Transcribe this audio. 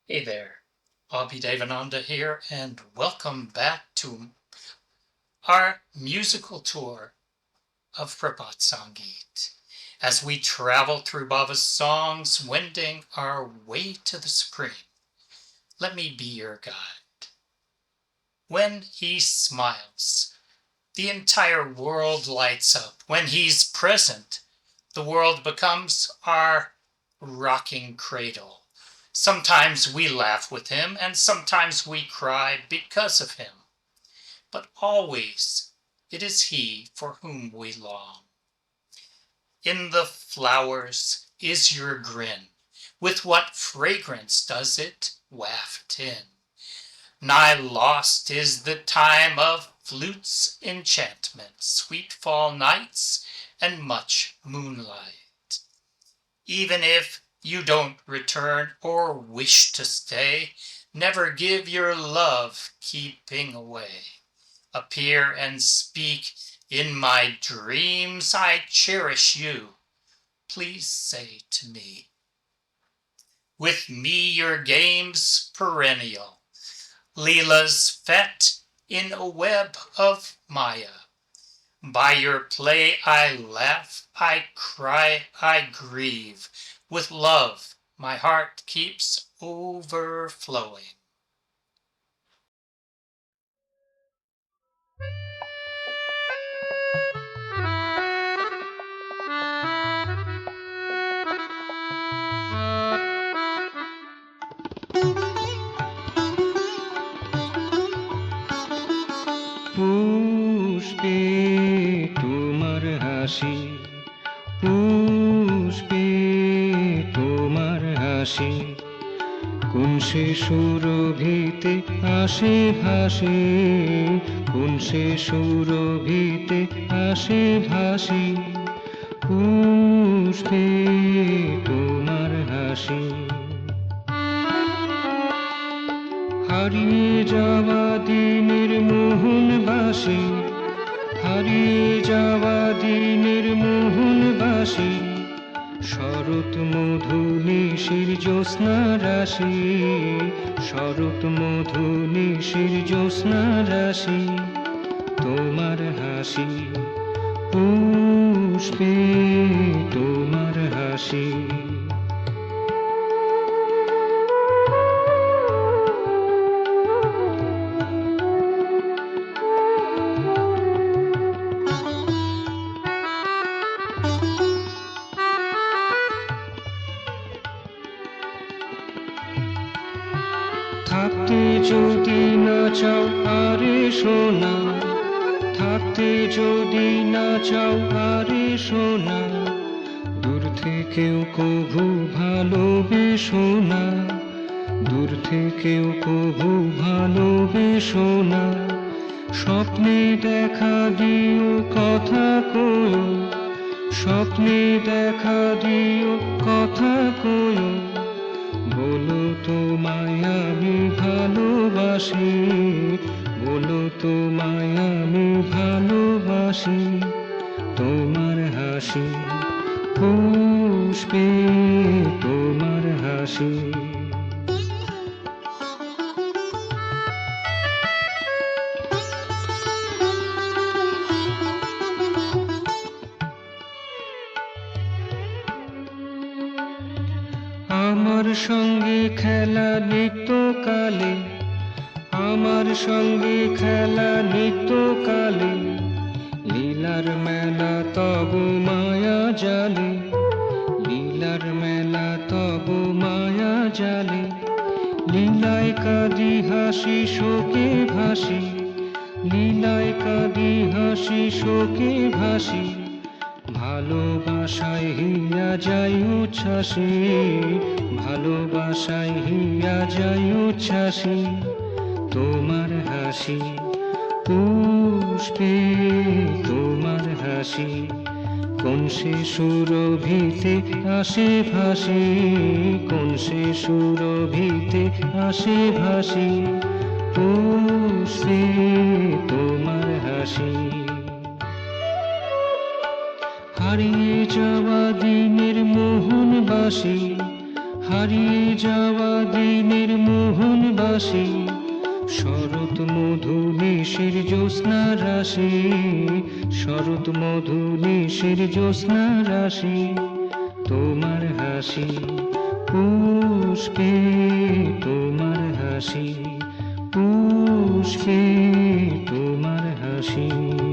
Hey there, Abhi Devananda here, and welcome back to our musical tour of Prabhat Sangeet as we travel through Baba's songs, wending our way to the Supreme. Let me be your guide. When he smiles, the entire world lights up. When he's present, the world becomes our rocking cradle. Sometimes we laugh with him, and sometimes we cry because of him. But always it is he for whom we long. In the flowers is your grin. With what fragrance does it waft in? Nigh lost is the time of flute's enchantment, sweet fall nights, and much moonlight. Even if you don't return or wish to stay, never give your love keeping away. Appear and speak, in my dreams I cherish you. Please say to me. With me your games perennial, Leela's fet in a web of Maya. By your play I laugh, I cry, I grieve. With love my heart keeps overflowing. পুষ্পে তোমার হাসি, পুষ্পে তোমার হাসি, কোন সে সুরভিতে আসে ভাসে, কোন সে সুরভিতে আসে ভাসি, পুষ্পে তোমার হাসি। হারিয়ে যাওয়া দিনের মোহনবাসী, হারিয়ে যাওয়া দিনের মোহনবাসী, শরৎ মধু নিশির জ্যোৎস্না রাশি, শরৎ মধু নিশির জ্যোৎস্না রাশি, তোমার হাসি, পুষ্পে তোমার হাসি। থাকতে যদি না চাও আরে সোনা, থাকতে যদি না চাও আরে সোনা, দূর থেকেও কভু ভালোবেসো না, দূর থেকেও কভু ভালোবেসো না। স্বপ্নে দেখা দিও কথা কয়ো, স্বপ্নে দেখা দিও কথা কয়ো, বলো তোমায় আমি ভালোবাসি, বলো তোমায় আমি ভালোবাসি, তোমার হাসি, পুষ্পে তোমার হাসি। আমার সঙ্গে খেলা নিত্যকালে, আমার সঙ্গে খেলা নিত্যকালে, লীলার মেলা তব মায়া জালে, লীলার মেলা তব মায়া জালে, লীলায় কাঁদি হাসি শোকে ভাসি, লীলায় কাঁদি হাসি শোকে ভাসি, ভালোবাসায় হিয়া যাই উচ্ছ্বাসী, ভালোবাসায় হিয়া যাই উচ্ছ্বাসী, তোমার হাসি, পুষ্পে তোমার হাসি, কোন সে সুরভিতে আসে ভাসি, কোন সে সুরভিতে আসে ভাসি, পুষ্পে তোমার হাসি। হারিয়ে যাওয়া দিনের মোহনবাসী, হারিয়ে যাওয়া দিনের মোহন বাসি, শরৎ মধু নিশির জ্যোৎস্না রাশি, শরৎ মধু নিশির জ্যোৎস্না রাশি, তোমার হাসি পুষ্পে, তোমার হাসি পুষ্পে, তোমার হাসি।